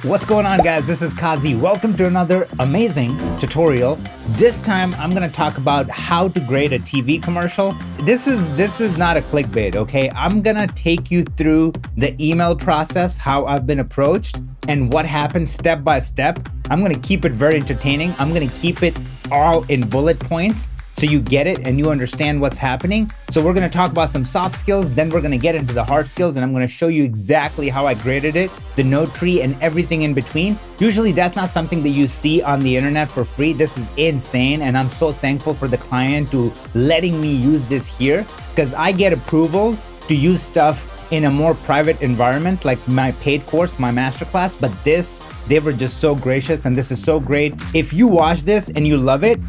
What's going on, guys? This is Qazi. Welcome to another amazing tutorial. This time I'm gonna talk about how to grade a TV commercial. This is not a clickbait, okay? I'm gonna take you through the email process, how I've been approached, and what happened step by step. I'm gonna keep it very entertaining. I'm gonna keep it all in bullet points so you get it and you understand what's happening. So we're gonna talk about some soft skills, then we're gonna get into the hard skills, and I'm gonna show you exactly how I graded it, the note tree, and everything in between. Usually that's not something that you see on the internet for free. This is insane, and I'm so thankful for the client to letting me use this here, because I get approvals to use stuff in a more private environment, like my paid course, my masterclass, but this, they were just so gracious, and this is so great. If you watch this and you love it,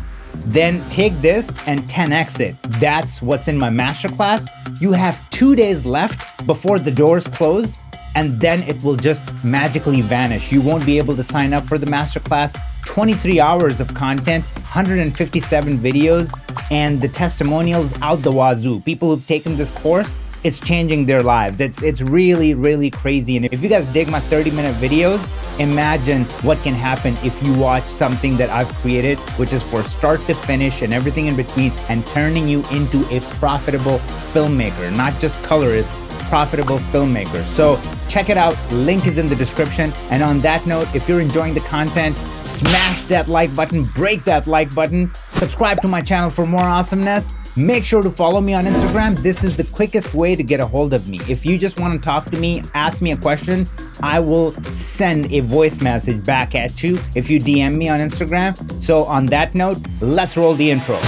then take this and 10x it. That's what's in my masterclass. You have 2 days left before the doors close, and then it will just magically vanish. You won't be able to sign up for the masterclass. 23 hours of content, 157 videos, and the testimonials out the wazoo. People who've taken this course, it's changing their lives. It's really, really crazy. And if you guys dig my 30-minute videos, imagine what can happen if you watch something that I've created, which is for start to finish and everything in between, and turning you into a profitable filmmaker, not just colorist, profitable filmmaker. So check it out. Link is in the description. And on that note, if you're enjoying the content, smash that like button, break that like button, subscribe to my channel for more awesomeness. Make sure to follow me on Instagram. This is the quickest way to get a hold of me. If you just want to talk to me, ask me a question, I will send a voice message back at you if you DM me on Instagram. So on that note, let's roll the intro.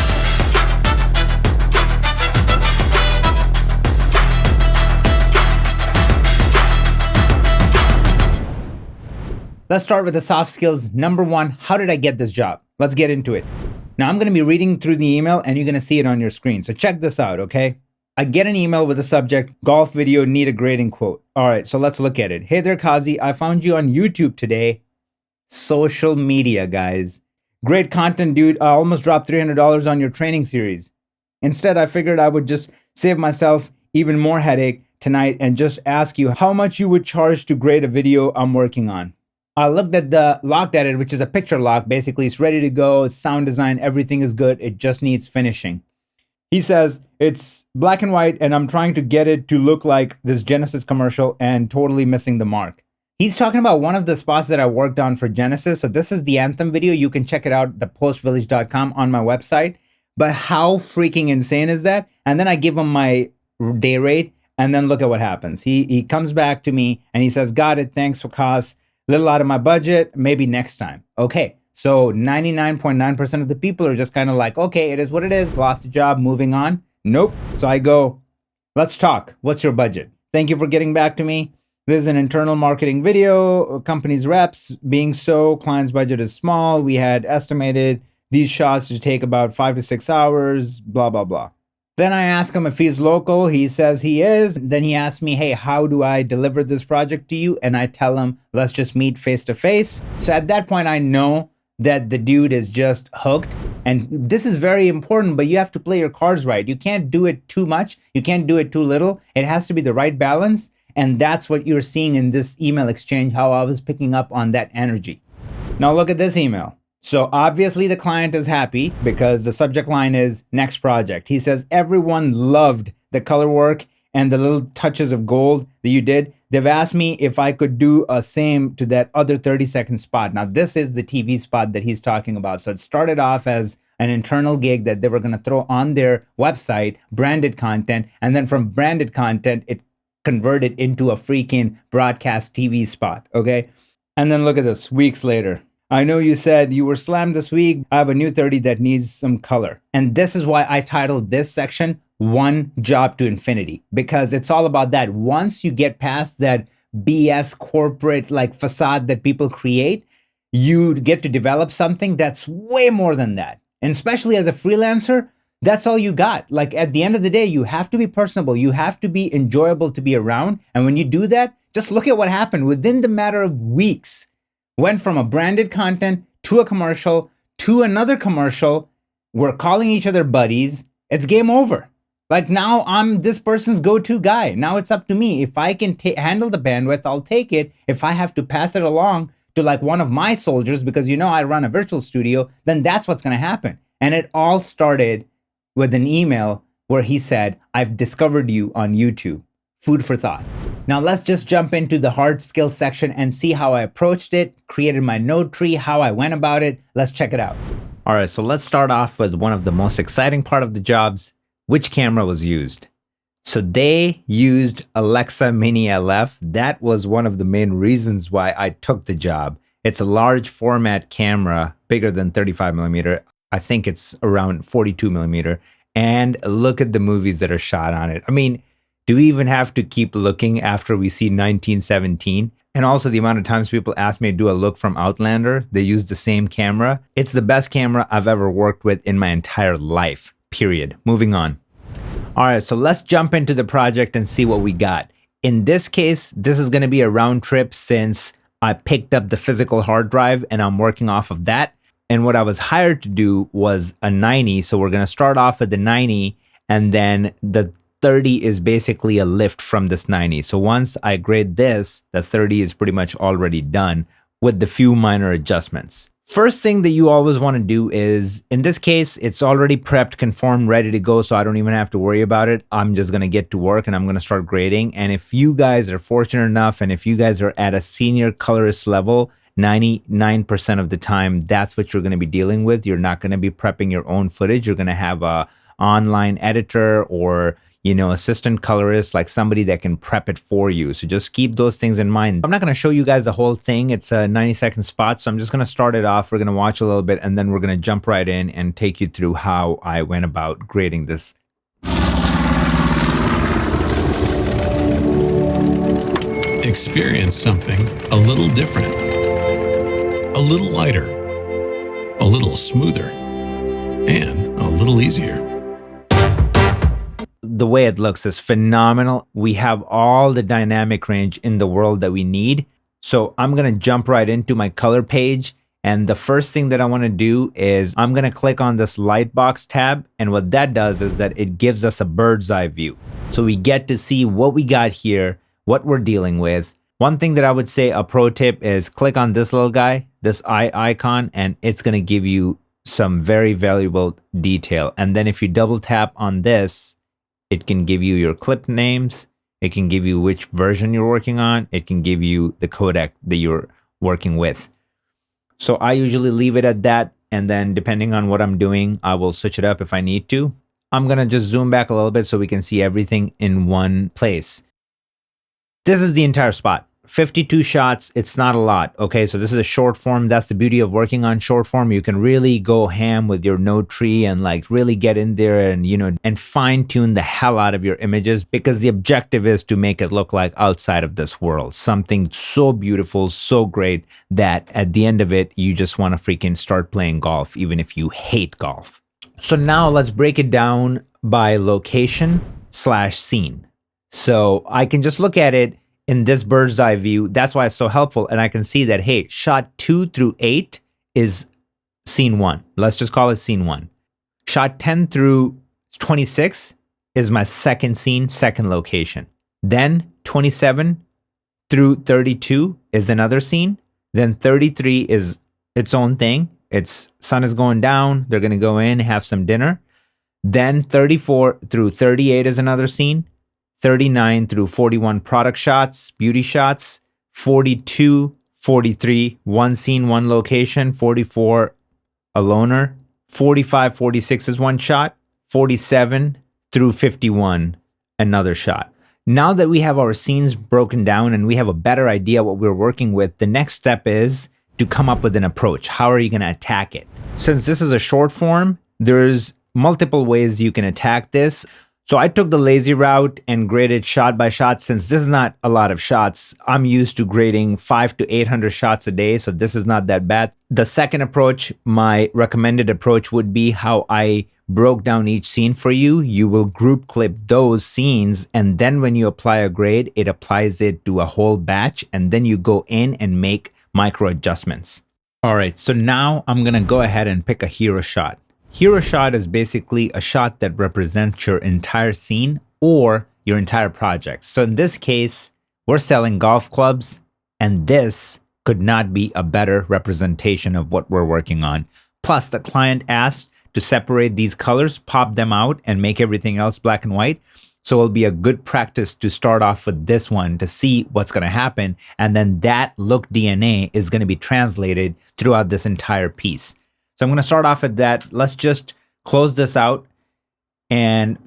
Let's start with the soft skills. Number one, how did I get this job? Let's get into it. Now I'm gonna be reading through the email and you're gonna see it on your screen. So check this out, okay? I get an email with the subject, golf video, need a grading quote. All right, so let's look at it. Hey there, Qazi, I found you on YouTube today. Social media, guys. Great content, dude. I almost dropped $300 on your training series. Instead, I figured I would just save myself even more headache tonight and just ask you how much you would charge to grade a video I'm working on. I looked at the locked edit, which is a picture lock. Basically, it's ready to go. Sound design, everything is good. It just needs finishing. He says, it's black and white, and I'm trying to get it to look like this Genesis commercial and totally missing the mark. He's talking about one of the spots that I worked on for Genesis. So this is the anthem video. You can check it out, thepostvillage.com on my website. But how freaking insane is that? And then I give him my day rate, and then look at what happens. He comes back to me, and he says, got it, thanks for cost. Little out of my budget, maybe next time. Okay, so 99.9% of the people are just kind of like, okay, it is what it is, lost a job, moving on. Nope. So I go, let's talk. What's your budget? Thank you for getting back to me. This is an internal marketing video, company's reps being so, client's budget is small. We had estimated these shots to take about 5 to 6 hours, blah, blah, blah. Then I ask him if he's local. He says he is. Then he asks me, hey, how do I deliver this project to you? And I tell him, let's just meet face to face. So at that point, I know that the dude is just hooked. And this is very important, but you have to play your cards right. You can't do it too much. You can't do it too little. It has to be the right balance. And that's what you're seeing in this email exchange, how I was picking up on that energy. Now look at this email. So obviously the client is happy because the subject line is next project. He says, everyone loved the color work and the little touches of gold that you did. They've asked me if I could do a same to that other 30-second spot. Now this is the TV spot that he's talking about. So it started off as an internal gig that they were gonna throw on their website, branded content. And then from branded content, it converted into a freaking broadcast TV spot, okay? And then look at this, weeks later. I know you said you were slammed this week. I have a new 30 that needs some color. And this is why I titled this section, One Job to Infinity, because it's all about that. Once you get past that BS corporate like facade that people create, you get to develop something that's way more than that. And especially as a freelancer, that's all you got. Like at the end of the day, you have to be personable. You have to be enjoyable to be around. And when you do that, just look at what happened within the matter of weeks. Went from a branded content to a commercial to another commercial. We're calling each other buddies. It's game over. Like now I'm this person's go-to guy. Now it's up to me. If I can handle the bandwidth, I'll take it. If I have to pass it along to like one of my soldiers, because you know I run a virtual studio, then that's what's going to happen. And it all started with an email where he said, I've discovered you on YouTube. Food for thought. Now let's just jump into the hard skills section and see how I approached it, created my node tree, how I went about it. Let's check it out. All right, so let's start off with one of the most exciting part of the jobs. Which camera was used? So they used Alexa Mini LF. That was one of the main reasons why I took the job. It's a large format camera, bigger than 35 millimeter. I think it's around 42 millimeter. And look at the movies that are shot on it. I mean, do we even have to keep looking after we see 1917? And also the amount of times people ask me to do a look from Outlander, they use the same camera. It's the best camera I've ever worked with in my entire life, period. Moving on. All right, so let's jump into the project and see what we got. In this case, this is going to be a round trip since I picked up the physical hard drive and I'm working off of that. And what I was hired to do was a 90. So we're going to start off with the 90 and then the 30 is basically a lift from this 90. So once I grade this, the 30 is pretty much already done with the few minor adjustments. First thing that you always want to do is, in this case, it's already prepped, conformed, ready to go, so I don't even have to worry about it. I'm just going to get to work and I'm going to start grading. And if you guys are fortunate enough and if you guys are at a senior colorist level, 99% of the time, that's what you're going to be dealing with. You're not going to be prepping your own footage. You're going to have a online editor or assistant colorist, like somebody that can prep it for you. So just keep those things in mind. I'm not going to show you guys the whole thing. It's a 90-second spot. So I'm just going to start it off. We're going to watch a little bit and then we're going to jump right in and take you through how I went about grading this. Experience something a little different, a little lighter, a little smoother, and a little easier. The way it looks is phenomenal. We have all the dynamic range in the world that we need. So I'm going to jump right into my color page. And the first thing that I want to do is I'm going to click on this Lightbox tab. And what that does is that it gives us a bird's eye view. So we get to see what we got here, what we're dealing with. One thing that I would say, a pro tip, is click on this little guy, this eye icon, and it's going to give you some very valuable detail. And then if you double tap on this, it can give you your clip names. It can give you which version you're working on. It can give you the codec that you're working with. So I usually leave it at that. And then depending on what I'm doing, I will switch it up if I need to. I'm going to just zoom back a little bit so we can see everything in one place. This is the entire spot. 52 shots, it's not a lot. Okay, so this is a short form. That's the beauty of working on short form. You can really go ham with your node tree and like really get in there and, and fine tune the hell out of your images, because the objective is to make it look like outside of this world. Something so beautiful, so great that at the end of it, you just want to freaking start playing golf, even if you hate golf. So now let's break it down by location/scene. So I can just look at it in this bird's eye view. That's why it's so helpful. And I can see that, hey, shot 2 through 8 is scene 1. Let's just call it scene 1. Shot 10 through 26 is my second scene, second location. Then 27 through 32 is another scene. Then 33 is its own thing. It's sun is going down. They're going to go in, have some dinner. Then 34 through 38 is another scene. 39 through 41 product shots, beauty shots. 42, 43, one scene, one location. 44, a loner. 45, 46 is one shot. 47 through 51, another shot. Now that we have our scenes broken down and we have a better idea what we're working with, the next step is to come up with an approach. How are you going to attack it? Since this is a short form, there's multiple ways you can attack this. So I took the lazy route and graded shot by shot. Since this is not a lot of shots, I'm used to grading 500 to 800 shots a day. So this is not that bad. The second approach, my recommended approach, would be how I broke down each scene for you. You will group clip those scenes. And then when you apply a grade, it applies it to a whole batch. And then you go in and make micro adjustments. All right, so now I'm going to go ahead and pick a hero shot. Hero shot is basically a shot that represents your entire scene or your entire project. So in this case, we're selling golf clubs, and this could not be a better representation of what we're working on. Plus, the client asked to separate these colors, pop them out, and make everything else black and white. So it'll be a good practice to start off with this one to see what's going to happen. And then that look DNA is going to be translated throughout this entire piece. So I'm going to start off with that. Let's just close this out. And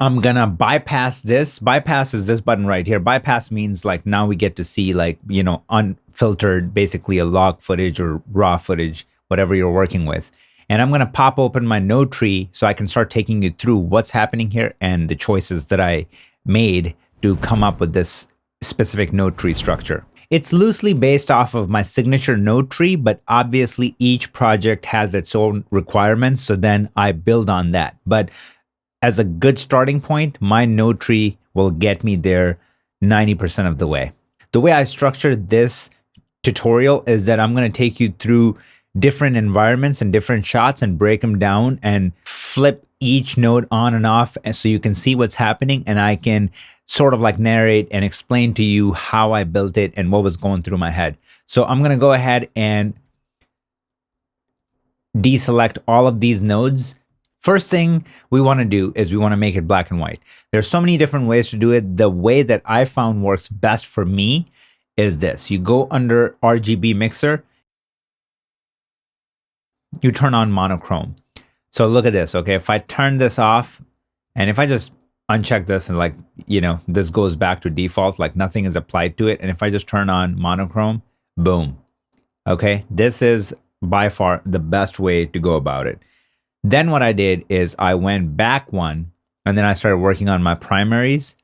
I'm going to bypass this. Bypass is this button right here. Bypass means like now we get to see like, you know, unfiltered, basically a log footage or raw footage, whatever you're working with. And I'm going to pop open my node tree so I can start taking you through what's happening here and the choices that I made to come up with this specific node tree structure. It's loosely based off of my signature node tree, but obviously each project has its own requirements. So then I build on that. But as a good starting point, my node tree will get me there 90% of the way. The way I structured this tutorial is that I'm going to take you through different environments and different shots and break them down and flip each node on and off so you can see what's happening, and I can sort of like narrate and explain to you how I built it and what was going through my head. So I'm going to go ahead and deselect all of these nodes. First thing we want to do is we want to make it black and white. There's so many different ways to do it. The way that I found works best for me is this. You go under RGB mixer, you turn on monochrome. So look at this, okay? If I turn this off and if I just uncheck this and like, you know, this goes back to default, like nothing is applied to it. And if I just turn on monochrome, boom. Okay, this is by far the best way to go about it. Then what I did is I went back one and then I started working on my primaries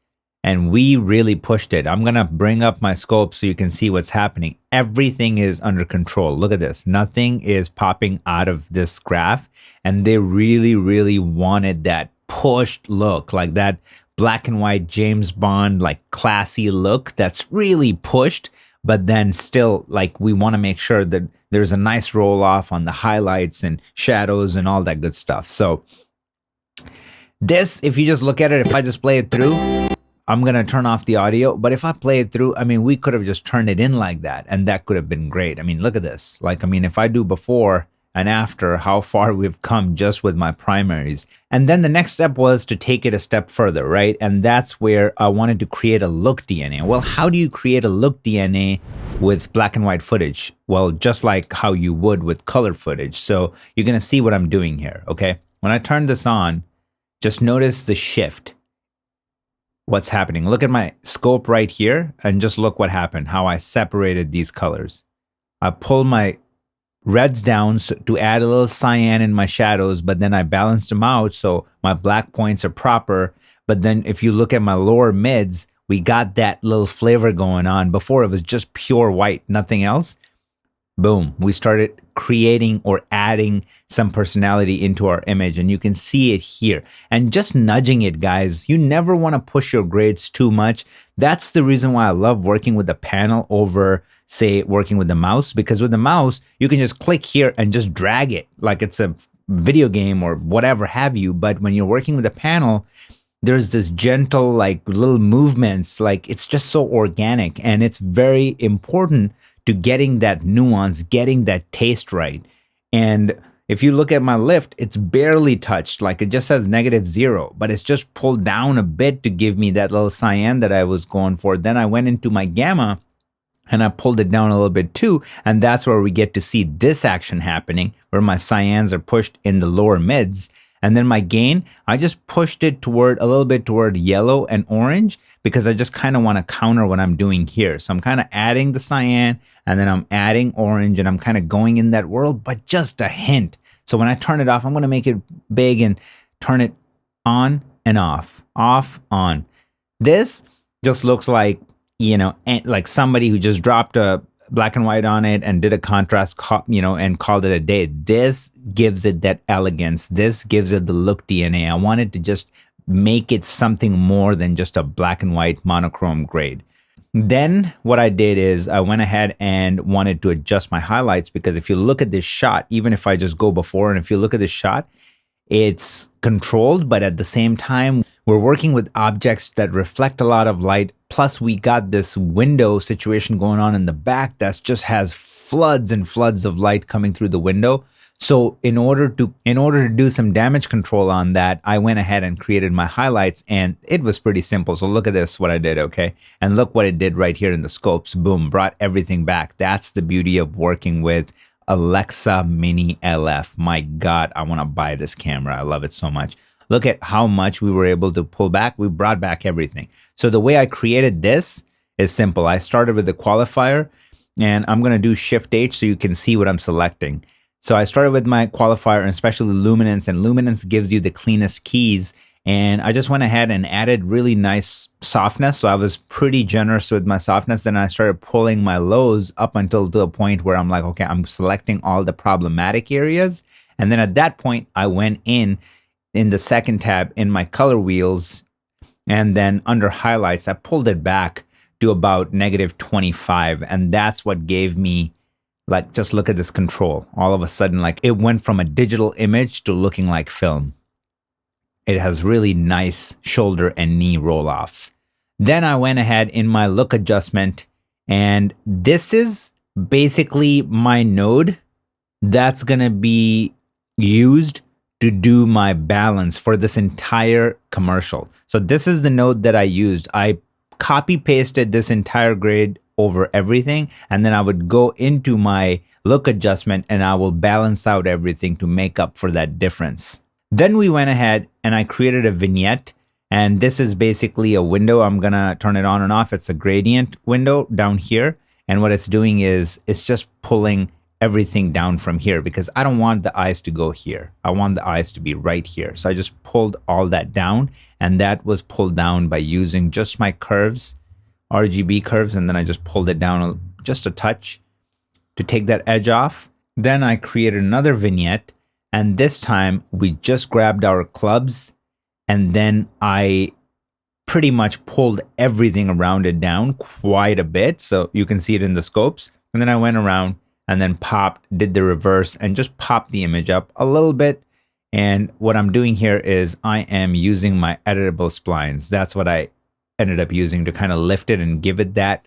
and we really pushed it. I'm going to bring up my scope so you can see what's happening. Everything is under control. Look at this. Nothing is popping out of this graph. And they really, really wanted that pushed look, like that black and white James Bond, like classy look that's really pushed, but then still like we want to make sure that there's a nice roll off on the highlights and shadows and all that good stuff. So this, if you just look at it, if I just play it through, I'm going to turn off the audio, but if I play it through, I mean, we could have just turned it in like that and that could have been great. I mean, look at this. Like, I mean, if I do before and after, how far we've come just with my primaries. And then the next step was to take it a step further, right? And that's where I wanted to create a look DNA. Well, how do you create a look DNA with black and white footage? Well, just like how you would with color footage. So you're going to see what I'm doing here, okay? When I turn this on, just notice the shift. What's happening? Look at my scope right here and just look what happened, how I separated these colors. I pulled my reds down to add a little cyan in my shadows, but then I balanced them out so my black points are proper. But then if you look at my lower mids, we got that little flavor going on. Before it was just pure white, nothing else. Boom, we started creating or adding some personality into our image, and you can see it here. And just nudging it, guys. You never want to push your grades too much. That's the reason why I love working with the panel over, say, working with the mouse, because with the mouse, you can just click here and just drag it like it's a video game or whatever have you. But when you're working with the panel, there's this gentle, like little movements, like it's just so organic, and it's very important to getting that nuance, getting that taste right. And if you look at my lift, it's barely touched, like it just says -0, but it's just pulled down a bit to give me that little cyan that I was going for. Then I went into my gamma and I pulled it down a little bit too. And that's where we get to see this action happening, where my cyans are pushed in the lower mids. And then my gain, I just pushed it toward a little bit toward yellow and orange because I just kind of want to counter what I'm doing here. So I'm kind of adding the cyan and then I'm adding orange and I'm kind of going in that world, but just a hint. So when I turn it off, I'm going to make it big and turn it on and off, on. This just looks like, you know, like somebody who just dropped a black and white on it and did a contrast, you know, and called it a day. This gives it that elegance. This gives it the look DNA. I wanted to just make it something more than just a black and white monochrome grade. Then what I did is I went ahead and wanted to adjust my highlights, because if you look at this shot, even if I just go before and if you look at this shot, it's controlled, but at the same time, We're working with objects that reflect a lot of light. Plus we got this window situation going on in the back that just has floods and floods of light coming through the window. So in order to do some damage control on that, I went ahead and created my highlights, and it was pretty simple. So look at this, what I did, okay? And look what it did right here in the scopes. Boom, brought everything back. That's the beauty of working with Alexa Mini LF. My God, I want to buy this camera. I love it so much. Look at how much we were able to pull back. We brought back everything. So the way I created this is simple. I started with the qualifier, and I'm going to do Shift H so you can see what I'm selecting. So I started with my qualifier, and especially luminance, and luminance gives you the cleanest keys. And I just went ahead and added really nice softness. So I was pretty generous with my softness. Then I started pulling my lows up until to a point where I'm like, okay, I'm selecting all the problematic areas. And then at that point, I went in the second tab in my color wheels, and then under highlights, I pulled it back to about -25. And that's what gave me, like, just look at this control. All of a sudden, like, it went from a digital image to looking like film. It has really nice shoulder and knee roll-offs. Then I went ahead in my look adjustment, and this is basically my node that's going to be used to do my balance for this entire commercial. So this is the node that I used. I copy pasted this entire grid over everything, and then I would go into my look adjustment and I will balance out everything to make up for that difference. Then we went ahead and I created a vignette, and this is basically a window. I'm gonna turn it on and off. It's a gradient window down here, and what it's doing is it's just pulling everything down from here because I don't want the eyes to go here. I want the eyes to be right here. So I just pulled all that down, and that was pulled down by using just my curves, RGB curves, and then I just pulled it down just a touch to take that edge off. Then I created another vignette, and this time we just grabbed our clubs, and then I pretty much pulled everything around it down quite a bit. So you can see it in the scopes. And then I went around and then did the reverse and just popped the image up a little bit. And what I'm doing here is I am using my editable splines. That's what I ended up using to kind of lift it and give it that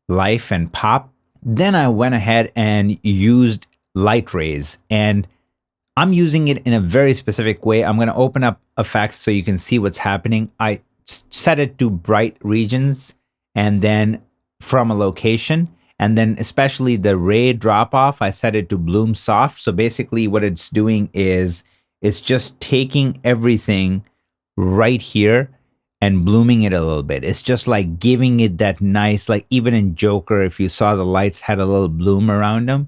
life and pop. Then I went ahead and used light rays, and I'm using it in a very specific way. I'm going to open up effects so you can see what's happening. I set it to bright regions, and then from a location, and then especially the ray drop off, I set it to bloom soft. So basically what it's doing is it's just taking everything right here and blooming it a little bit. It's just like giving it that nice, like even in Joker, if you saw the lights had a little bloom around them,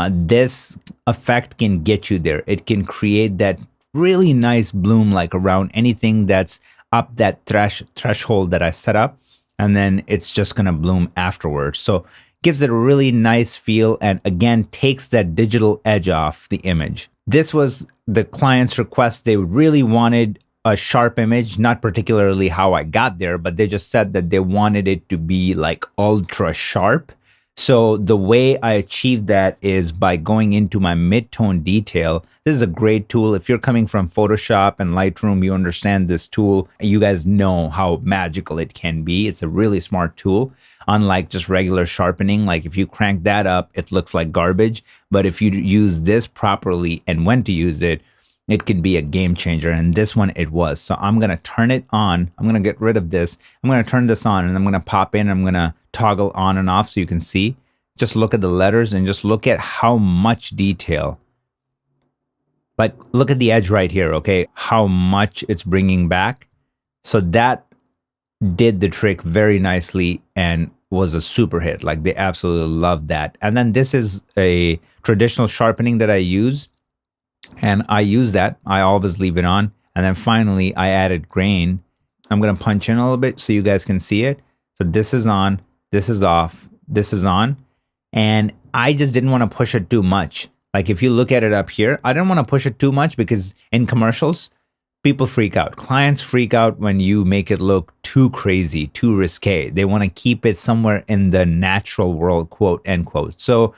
this effect can get you there. It can create that really nice bloom, like around anything that's up that threshold that I set up, and then it's just gonna bloom afterwards. So gives it a really nice feel, and again takes that digital edge off the image. This was the client's request. They really wanted a sharp image, not particularly how I got there, but they just said that they wanted it to be like ultra sharp. So the way I achieved that is by going into my mid-tone detail. This is a great tool. If you're coming from Photoshop and Lightroom, you understand this tool. You guys know how magical it can be. It's a really smart tool. Unlike just regular sharpening, like if you crank that up, it looks like garbage. But if you use this properly and when to use it, it could be a game changer. And this one it was. So I'm going to turn it on. I'm going to get rid of this. I'm going to turn this on, and I'm going to pop in. I'm going to toggle on and off so you can see. Just look at the letters and just look at how much detail. Like look at the edge right here, okay? How much it's bringing back. So that did the trick very nicely and was a super hit. Like they absolutely loved that. And then this is a traditional sharpening that I use. And I use that. I always leave it on. And then finally, I added grain. I'm going to punch in a little bit so you guys can see it. So this is on, this is off, this is on. And I just didn't want to push it too much. Like if you look at it up here, I didn't want to push it too much because in commercials, people freak out. Clients freak out when you make it look too crazy, too risque. They want to keep it somewhere in the natural world, quote, end quote. So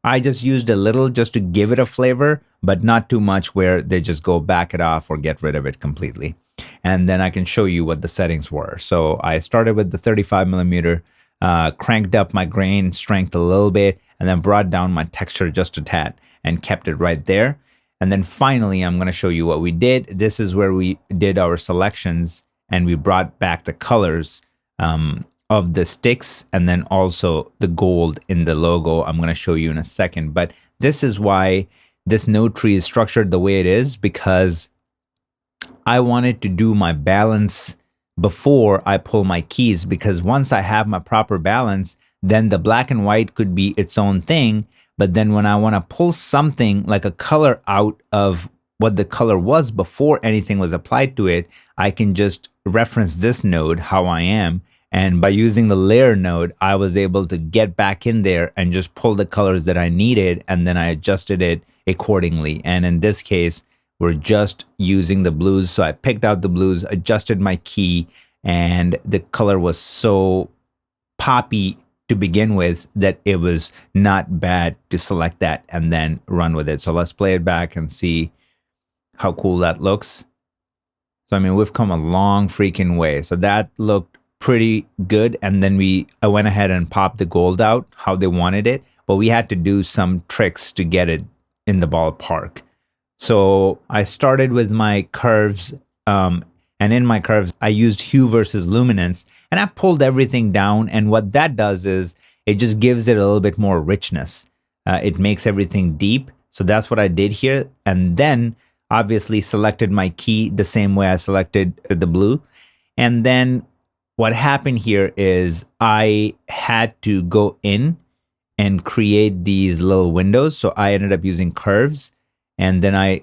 I just used a little just to give it a flavor, but not too much where they just go back it off or get rid of it completely. and then I can show you what the settings were. So I started with the 35 millimeter, cranked up my grain strength a little bit, and then brought down my texture just a tad and kept it right there. And then finally, I'm going to show you what we did. This is where we did our selections and we brought back the colors of the sticks and then also the gold in the logo. I'm going to show you in a second. But this is why this node tree is structured the way it is, because I wanted to do my balance before I pull my keys, because once I have my proper balance, then the black and white could be its own thing. But then when I want to pull something like a color out of what the color was before anything was applied to it, I can just reference this node, how I am. And by using the layer node, I was able to get back in there and just pull the colors that I needed. And then I adjusted it accordingly. And in this case, we're just using the blues. So I picked out the blues, adjusted my key, and the color was so poppy to begin with that it was not bad to select that and then run with it. So let's play it back and see how cool that looks. So, I mean, we've come a long freaking way. So that looked pretty good. And then I went ahead and popped the gold out how they wanted it, but we had to do some tricks to get it in the ballpark. So I started with my curves, and in my curves, I used hue versus luminance, and I pulled everything down. And what that does is it just gives it a little bit more richness. It makes everything deep. So that's what I did here. And then obviously selected my key the same way I selected the blue. And then what happened here is I had to go in and create these little windows. So I ended up using curves, and then I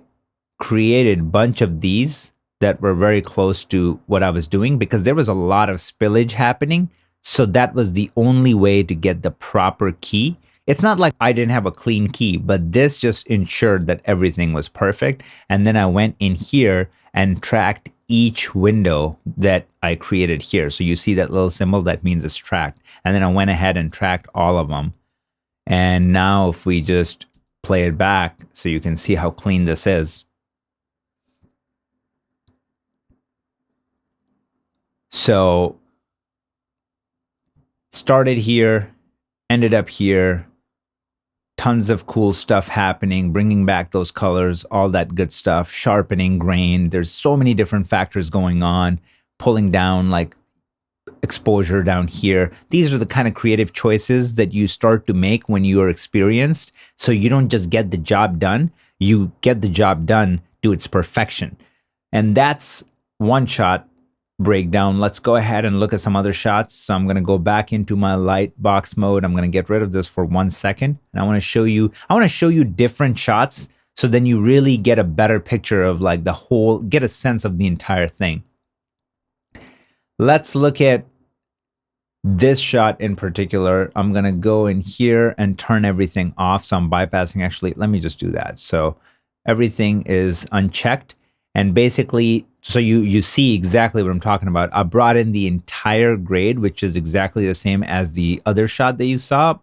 created a bunch of these that were very close to what I was doing because there was a lot of spillage happening. So that was the only way to get the proper key. It's not like I didn't have a clean key, but this just ensured that everything was perfect. And then I went in here and tracked each window that I created here. So you see that little symbol, that means it's tracked. And then I went ahead and tracked all of them. And now if we just play it back so you can see how clean this is. So started here, ended up here, tons of cool stuff happening, bringing back those colors, all that good stuff, sharpening grain. There's so many different factors going on, pulling down like exposure down here. These are the kind of creative choices that you start to make when you are experienced. So you don't just get the job done, you get the job done to its perfection. And that's one shot breakdown. Let's go ahead and look at some other shots. So I'm going to go back into my light box mode. I'm going to get rid of this for 1 second. And I want to show you different shots. So then you really get a better picture of like the whole, get a sense of the entire thing. Let's look at this shot in particular. I'm going to go in here and turn everything off. So I'm bypassing, actually, let me just do that. So everything is unchecked. And basically, so you see exactly what I'm talking about. I brought in the entire grade, which is exactly the same as the other shot that you saw.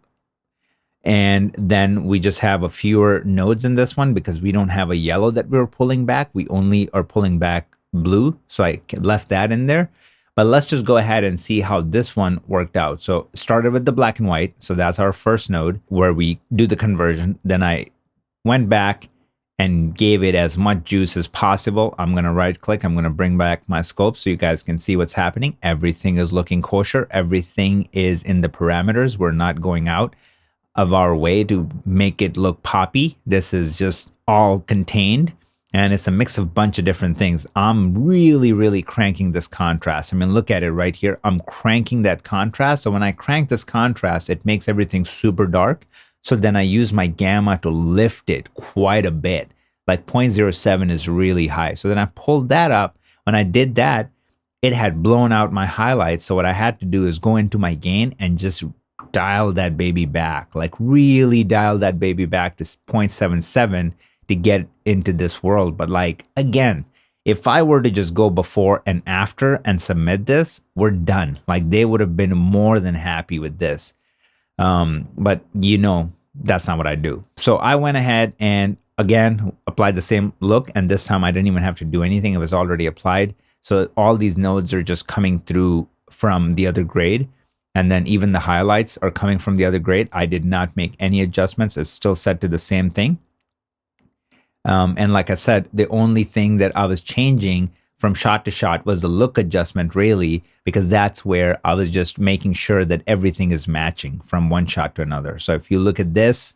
And then we just have a fewer nodes in this one because we don't have a yellow that we're pulling back. We only are pulling back blue. So I left that in there. But let's just go ahead and see how this one worked out. So started with the black and white. So that's our first node where we do the conversion. Then I went back and gave it as much juice as possible. I'm going to right click. I'm going to bring back my scope so you guys can see what's happening. Everything is looking kosher. Everything is in the parameters. We're not going out of our way to make it look poppy. This is just all contained. And it's a mix of a bunch of different things. I'm really, really cranking this contrast. I mean, look at it right here. I'm cranking that contrast. So when I crank this contrast, it makes everything super dark. So then I use my gamma to lift it quite a bit. Like 0.07 is really high. So then I pulled that up. When I did that, it had blown out my highlights. So what I had to do is go into my gain and just dial that baby back. Like really dial that baby back to 0.77 to get into this world. But like, again, if I were to just go before and after and submit this, we're done. Like they would have been more than happy with this. But you know, that's not what I do. So I went ahead and again, applied the same look. And this time I didn't even have to do anything. It was already applied. So all these nodes are just coming through from the other grade. And then even the highlights are coming from the other grade. I did not make any adjustments. It's still set to the same thing. And like I said, the only thing that I was changing from shot to shot was the look adjustment, really, because that's where I was just making sure that everything is matching from one shot to another. So if you look at this,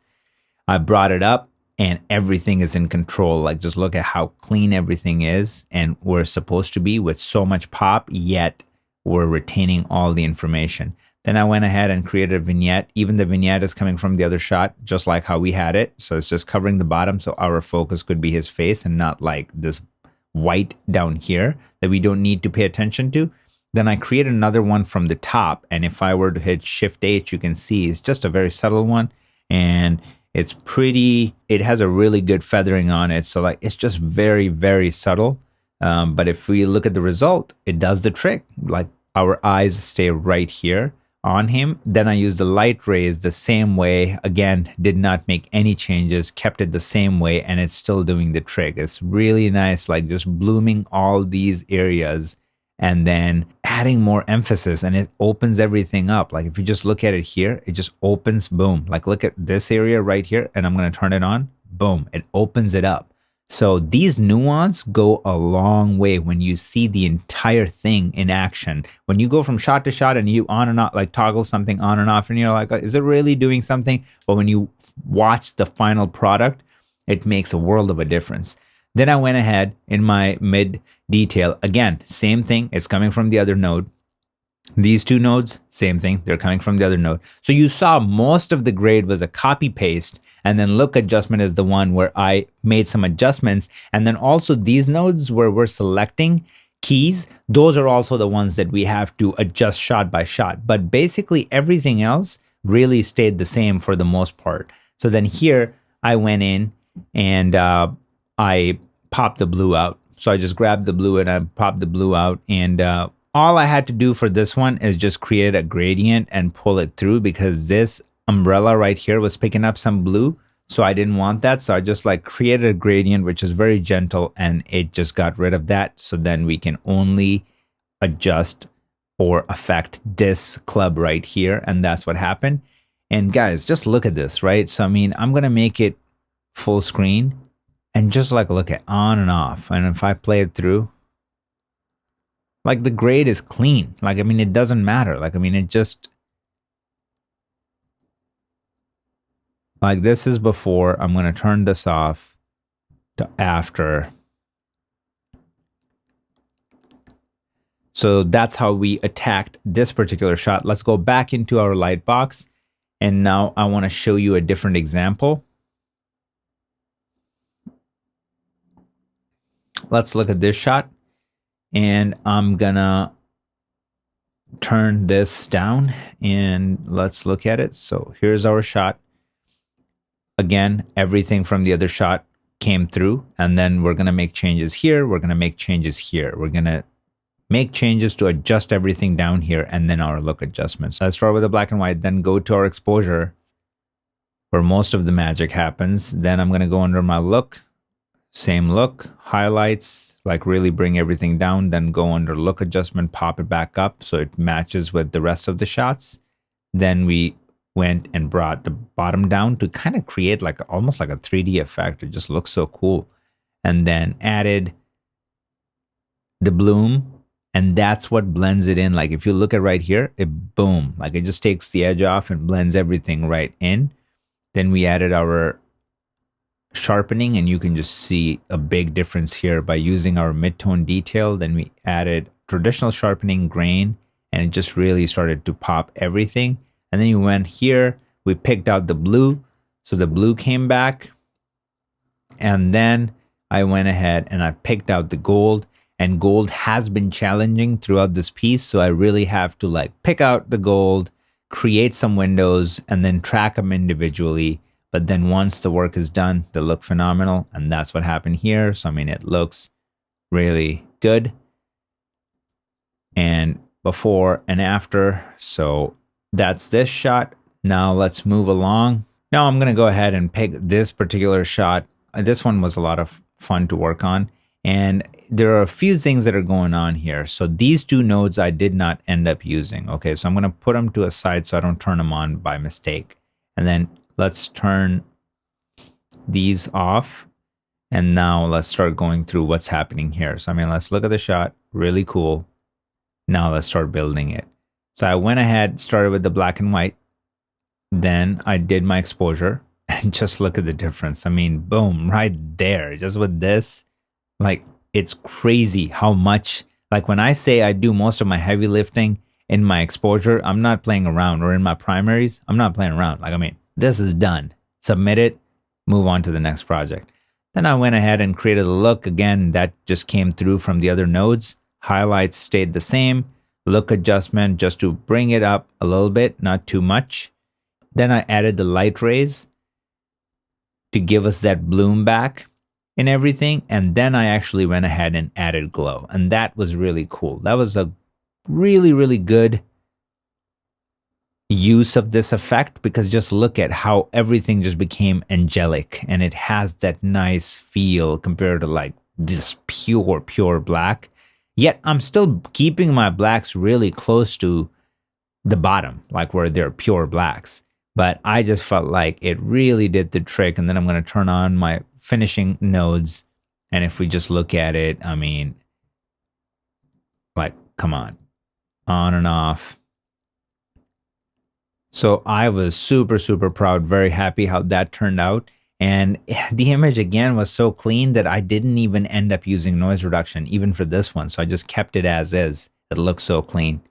I brought it up and everything is in control. Like, just look at how clean everything is, and we're supposed to be with so much pop, yet we're retaining all the information. Then I went ahead and created a vignette. Even the vignette is coming from the other shot, just like how we had it. So it's just covering the bottom, so our focus could be his face and not like this white down here that we don't need to pay attention to. Then I created another one from the top, and if I were to hit Shift H, you can see it's just a very subtle one, and it's pretty, it has a really good feathering on it. So like, it's just very, very subtle. But if we look at the result, it does the trick. Like, our eyes stay right here on him. Then I used the light rays the same way. Again, did not make any changes, kept it the same way, and it's still doing the trick. It's really nice, like just blooming all these areas and then adding more emphasis, and it opens everything up. Like, if you just look at it here, it just opens, boom. Like, look at this area right here, and I'm going to turn it on, boom, it opens it up. So these nuance go a long way when you see the entire thing in action. When you go from shot to shot and you on and off, like toggle something on and off, and you're like, is it really doing something? But when you watch the final product, it makes a world of a difference. Then I went ahead in my mid detail. Again, same thing. It's coming from the other node. These two nodes, same thing. They're coming from the other node. So you saw most of the grade was a copy paste, and then look adjustment is the one where I made some adjustments. And then also these nodes where we're selecting keys, those are also the ones that we have to adjust shot by shot. But basically everything else really stayed the same for the most part. So then here I went in and I popped the blue out. So I just grabbed the blue and I popped the blue out, and all I had to do for this one is just create a gradient and pull it through, because this umbrella right here was picking up some blue. So I didn't want that. So I just like created a gradient, which is very gentle, and it just got rid of that. So then we can only adjust or affect this club right here. And that's what happened. And guys, just look at this, right? So, I mean, I'm going to make it full screen and just like look at on and off. And if I play it through, like the grade is clean. Like, I mean, it doesn't matter. Like, I mean, it just, like this is before. I'm going to turn this off to after. So that's how we attacked this particular shot. Let's go back into our light box. And now I want to show you a different example. Let's look at this shot. And I'm gonna turn this down and let's look at it. So here's our shot. Again, everything from the other shot came through, and then we're gonna make changes here. We're gonna make changes here. We're gonna make changes to adjust everything down here, and then our look adjustments. So I start with the black and white, then go to our exposure where most of the magic happens. Then I'm gonna go under my look. Same look, highlights, like really bring everything down, then go under look adjustment, pop it back up so it matches with the rest of the shots. Then we went and brought the bottom down to kind of create like almost like a 3D effect. It just looks so cool. And then added the bloom, and that's what blends it in. Like if you look at right here, it boom, like it just takes the edge off and blends everything right in. Then we added our sharpening, and you can just see a big difference here by using our mid-tone detail. Then we added traditional sharpening grain, and it just really started to pop everything. And then you went here, we picked out the blue, so the blue came back. And then I went ahead and I picked out the gold, and gold has been challenging throughout this piece, so I really have to like pick out the gold, create some windows, and then track them individually. But then once the work is done, they look phenomenal. And that's what happened here. So, I mean, it looks really good. And before and after. So that's this shot. Now let's move along. Now I'm going to go ahead and pick this particular shot. This one was a lot of fun to work on. And there are a few things that are going on here. So these two nodes I did not end up using. Okay, so I'm going to put them to a side so I don't turn them on by mistake. And then let's turn these off. And now let's start going through what's happening here. So, I mean, let's look at the shot. Really cool. Now let's start building it. So I went ahead, started with the black and white. Then I did my exposure and just look at the difference. I mean, boom, right there. Just with this, like, it's crazy how much, like when I say I do most of my heavy lifting in my exposure, I'm not playing around, or in my primaries, I'm not playing around. Like, I mean, this is done. Submit it, move on to the next project. Then I went ahead and created a look again that just came through from the other nodes. Highlights stayed the same. Look adjustment just to bring it up a little bit, not too much. Then I added the light rays to give us that bloom back and everything. And then I actually went ahead and added glow. And that was really cool. That was a really, really good use of this effect, because just look at how everything just became angelic, and it has that nice feel compared to like just pure black. Yet I'm still keeping my blacks really close to the bottom, like where they're pure blacks. But I just felt like it really did the trick. And then I'm going to turn on my finishing nodes. And if we just look at it, I mean, like, come on and off. So I was super, super proud, very happy how that turned out. And the image again was so clean that I didn't even end up using noise reduction, even for this one. So I just kept it as is. It looks so clean.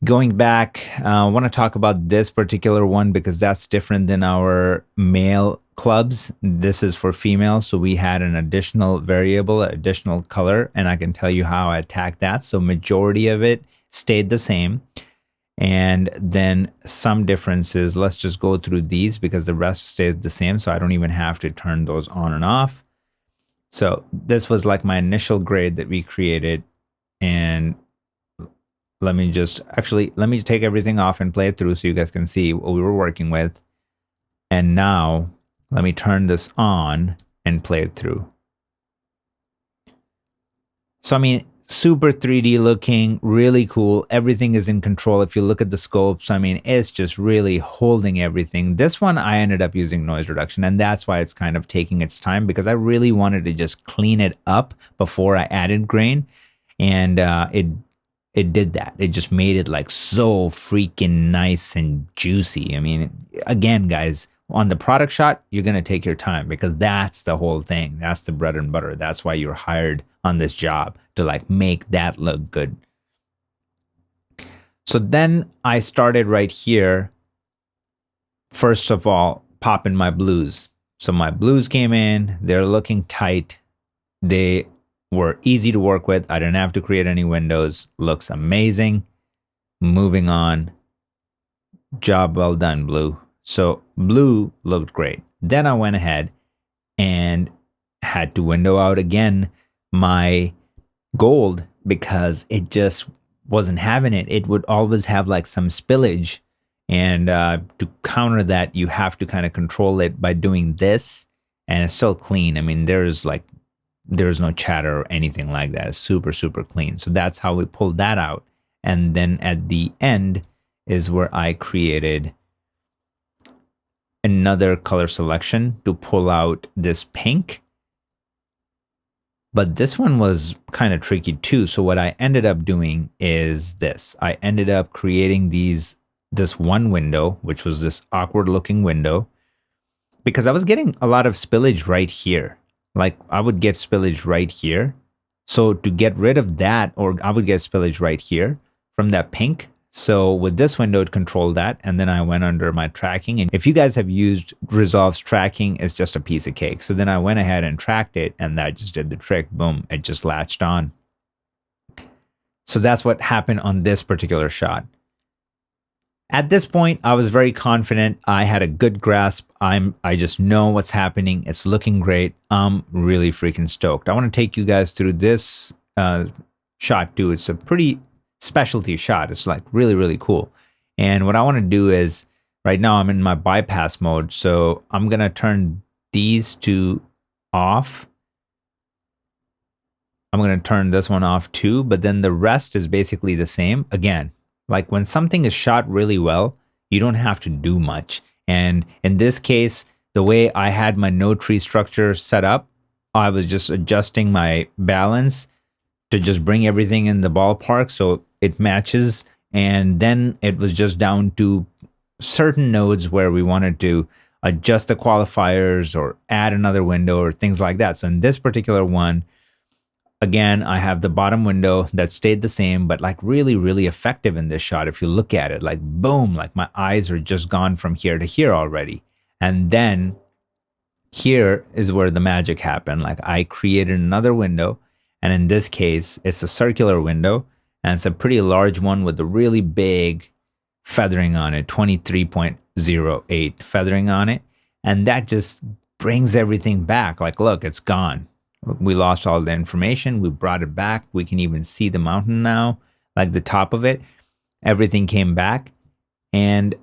Going back, I want to talk about this particular one because that's different than our male clubs. This is for females. So we had an additional variable, additional color, and I can tell you how I attacked that. So majority of it stayed the same. And then some differences, let's just go through these because the rest stays the same. So I don't even have to turn those on and off. So this was like my initial grade that we created. And let me take everything off and play it through so you guys can see what we were working with. And now let me turn this on and play it through. So, I mean, super 3D looking, really cool. Everything is in control. If you look at the scopes, I mean, it's just really holding everything. This one, I ended up using noise reduction, and that's why it's kind of taking its time, because I really wanted to just clean it up before I added grain. And it did that. It just made it like so freaking nice and juicy. I mean, again, guys, on the product shot, you're going to take your time because that's the whole thing. That's the bread and butter. That's why you're hired on this job, to like make that look good. So then I started right here. First of all, popping my blues. So my blues came in, they're looking tight. They were easy to work with. I didn't have to create any windows. Looks amazing. Moving on. Job well done, blue. So blue looked great. Then I went ahead and had to window out again my gold because it just wasn't having it. It would always have like some spillage. And to counter that, you have to kind of control it by doing this. And it's still clean. I mean, there's no chatter or anything like that. It's super, super clean. So that's how we pulled that out. And then at the end is where I created another color selection to pull out this pink. But this one was kind of tricky too. So what I ended up doing is this. I ended up creating this one window, which was this awkward looking window, because I was getting a lot of spillage right here. Like I would get spillage right here. So to get rid of that, or I would get spillage right here from that pink. So with this window, it controlled that. And then I went under my tracking. And if you guys have used Resolve's tracking, it's just a piece of cake. So then I went ahead and tracked it, and that just did the trick. Boom, it just latched on. So that's what happened on this particular shot. At this point, I was very confident. I had a good grasp. I just know what's happening. It's looking great. I'm really freaking stoked. I want to take you guys through this shot too. It's a pretty specialty shot. It's like really, really cool. And what I want to do is, right now I'm in my bypass mode. So I'm going to turn these two off. I'm going to turn this one off too, but then the rest is basically the same. Again, like when something is shot really well, you don't have to do much. And in this case, the way I had my no tree structure set up, I was just adjusting my balance to just bring everything in the ballpark so it matches. And then it was just down to certain nodes where we wanted to adjust the qualifiers or add another window or things like that. So in this particular one, again, I have the bottom window that stayed the same, but like really, really effective in this shot. If you look at it, like boom, like my eyes are just gone from here to here already. And then here is where the magic happened. Like I created another window, and in this case, it's a circular window, and it's a pretty large one with a really big feathering on it, 23.08 feathering on it. And that just brings everything back. Like, look, it's gone. We lost all the information. We brought it back. We can even see the mountain now, like the top of it. Everything came back. And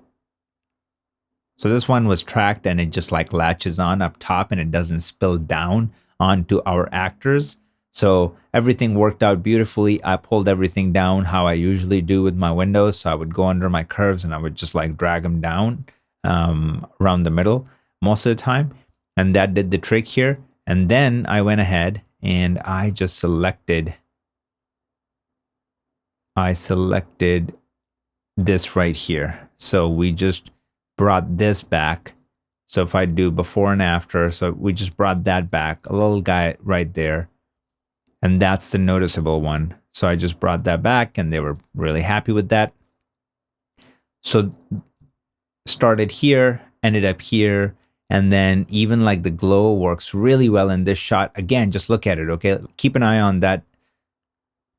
so this one was tracked, and it just like latches on up top, and it doesn't spill down onto our actors. So everything worked out beautifully. I pulled everything down how I usually do with my windows. So I would go under my curves and I would just like drag them down around the middle most of the time. And that did the trick here. And then I went ahead and I selected this right here. So we just brought this back. So if I do before and after, so we just brought that back, a little guy right there. And that's the noticeable one. So I just brought that back, and they were really happy with that. So started here, ended up here. And then even like the glow works really well in this shot. Again, just look at it, okay? Keep an eye on that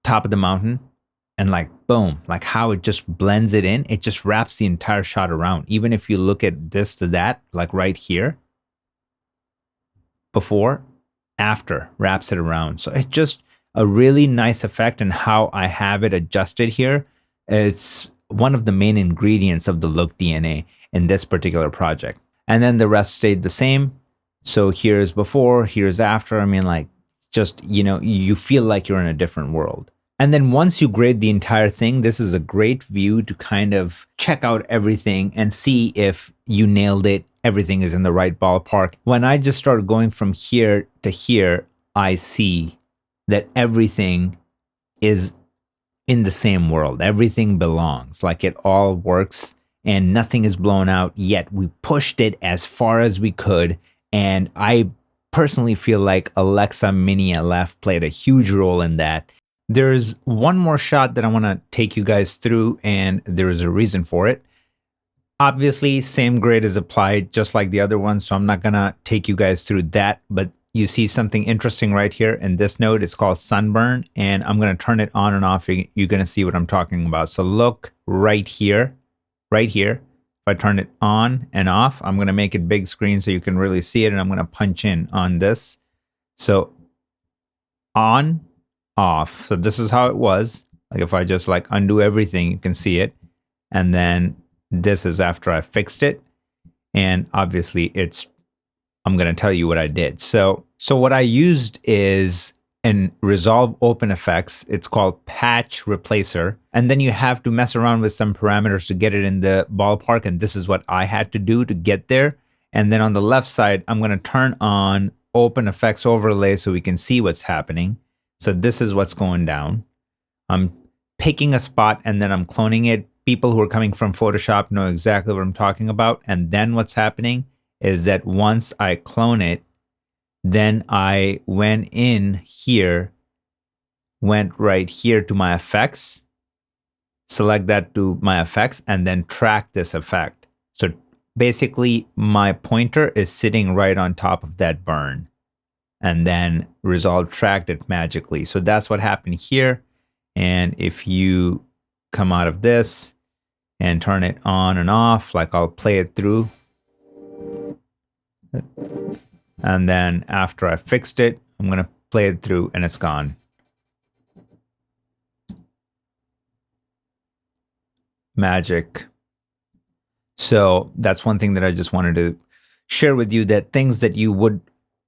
top of the mountain, and like, boom, like how it just blends it in. It just wraps the entire shot around. Even if you look at this to that, like right here, before, after, wraps it around. So it's just a really nice effect, and how I have it adjusted here. It's one of the main ingredients of the look DNA in this particular project. And then the rest stayed the same. So here's before, here's after. I mean, like, just, you know, you feel like you're in a different world. And then once you grade the entire thing, this is a great view to kind of check out everything and see if you nailed it. Everything is in the right ballpark. When I just start going from here to here, I see that everything is in the same world. Everything belongs, like it all works. And nothing is blown out yet. We pushed it as far as we could. And I personally feel like Alexa Mini LF played a huge role in that. There's one more shot that I want to take you guys through, and there is a reason for it. Obviously, same grade is applied just like the other one, so I'm not going to take you guys through that. But you see something interesting right here in this node. It's called Sunburn, and I'm going to turn it on and off. You're going to see what I'm talking about. So look right here. Right here, if I turn it on and off, I'm going to make it big screen so you can really see it, and I'm going to punch in on this. So on, off. So this is how it was. Like if I just like undo everything, you can see it. And then this is after I fixed it. And obviously I'm going to tell you what I did. So what I used is in Resolve Open Effects, it's called Patch Replacer. And then you have to mess around with some parameters to get it in the ballpark. And this is what I had to do to get there. And then on the left side, I'm going to turn on Open Effects Overlay so we can see what's happening. So this is what's going down. I'm picking a spot and then I'm cloning it. People who are coming from Photoshop know exactly what I'm talking about. And then what's happening is that once I clone it, then I went in here, went right here to my effects, select that to my effects, and then track this effect. So basically my pointer is sitting right on top of that burn, and then Resolve tracked it magically. So that's what happened here. And if you come out of this and turn it on and off, like I'll play it through. And then after I fixed it, I'm going to play it through and it's gone. Magic. So that's one thing that I just wanted to share with you, that things that you would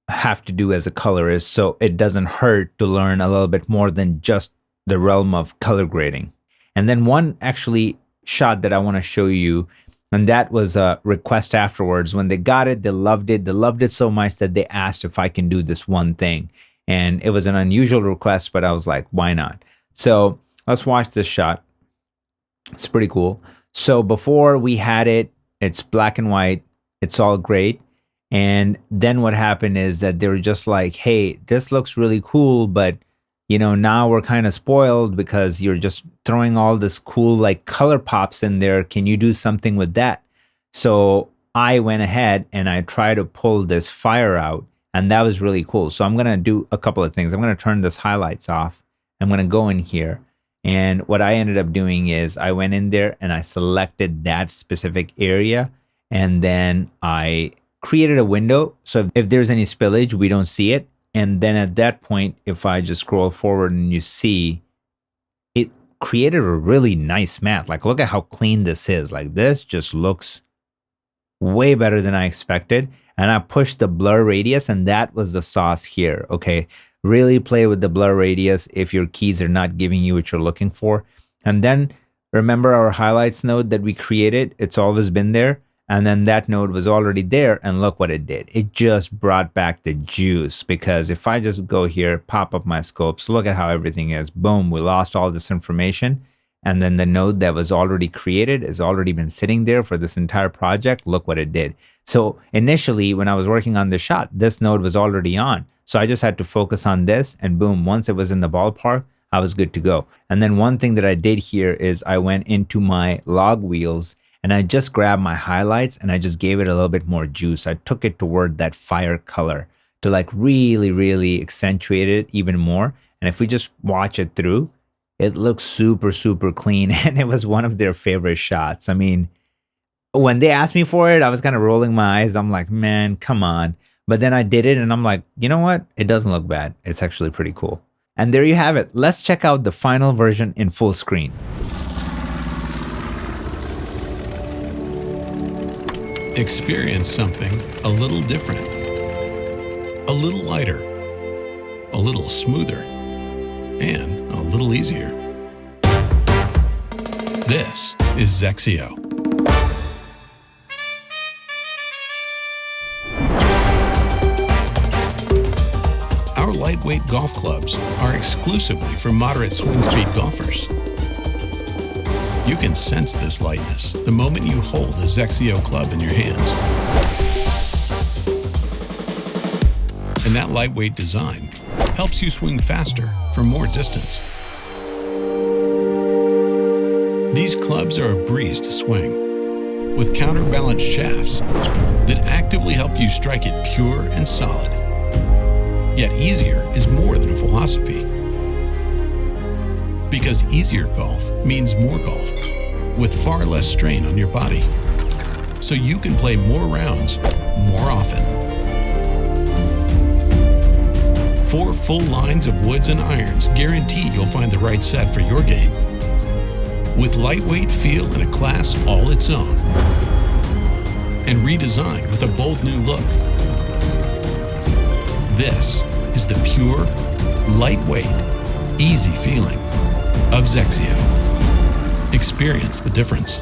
have to do as a colorist, so it doesn't hurt to learn a little bit more than just the realm of color grading. And then one actually shot that I want to show you, and that was a request afterwards. When they got it, they loved it. They loved it so much that they asked if I can do this one thing. And it was an unusual request, but I was like, why not? So let's watch this shot. It's pretty cool. So before we had it, it's black and white. It's all great. And then what happened is that they were just like, hey, this looks really cool, but you know, now we're kind of spoiled because you're just throwing all this cool like color pops in there. Can you do something with that? So I went ahead and I tried to pull this fire out, and that was really cool. So I'm going to do a couple of things. I'm going to turn this highlights off. I'm going to go in here. And what I ended up doing is I went in there and I selected that specific area, and then I created a window. So if there's any spillage, we don't see it. And then at that point, if I just scroll forward and you see, it created a really nice matte. Like, look at how clean this is. Like, this just looks way better than I expected. And I pushed the blur radius, and that was the sauce here. Okay, really play with the blur radius if your keys are not giving you what you're looking for. And then remember our highlights node that we created? It's always been there. And then that node was already there, and look what it did. It just brought back the juice, because if I just go here, pop up my scopes, look at how everything is. Boom, we lost all this information. And then the node that was already created has already been sitting there for this entire project. Look what it did. So initially, when I was working on the shot, this node was already on. So I just had to focus on this, and boom, once it was in the ballpark, I was good to go. And then one thing that I did here is I went into my log wheels, and I just grabbed my highlights and I just gave it a little bit more juice. I took it toward that fire color to like really, really accentuate it even more. And if we just watch it through, it looks super, super clean. And it was one of their favorite shots. I mean, when they asked me for it, I was kind of rolling my eyes. I'm like, man, come on. But then I did it and I'm like, you know what? It doesn't look bad. It's actually pretty cool. And there you have it. Let's check out the final version in full screen. Experience something a little different, a little lighter, a little smoother, and a little easier. This is Zexio. Our lightweight golf clubs are exclusively for moderate swing speed golfers. You can sense this lightness the moment you hold a Zexio club in your hands. And that lightweight design helps you swing faster for more distance. These clubs are a breeze to swing, with counterbalanced shafts that actively help you strike it pure and solid. Yet easier is more than a philosophy. Because easier golf means more golf, with far less strain on your body, so you can play more rounds more often. 4 full lines of woods and irons guarantee you'll find the right set for your game, with lightweight feel and a class all its own, and redesigned with a bold new look. This is the pure, lightweight, easy feeling of Zexio. Experience the difference.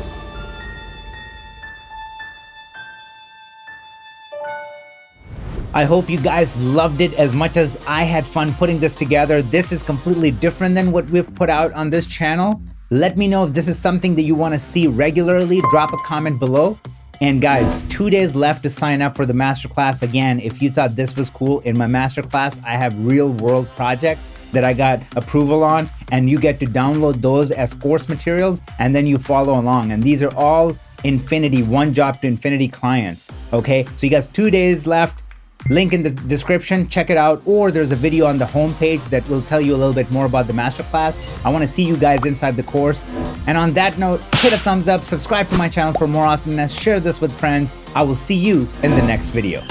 I hope you guys loved it as much as I had fun putting this together. This is completely different than what we've put out on this channel. Let me know if this is something that you want to see regularly. Drop a comment below. And guys, 2 days left to sign up for the masterclass. Again, if you thought this was cool, in my masterclass, I have real world projects that I got approval on, and you get to download those as course materials, and then you follow along. And these are all infinity, one job to infinity clients. Okay, so you guys, 2 days left. Link in the description, check it out, or there's a video on the homepage that will tell you a little bit more about the masterclass. I want to see you guys inside the course. And on that note, hit a thumbs up, subscribe to my channel for more awesomeness, share this with friends. I will see you in the next video.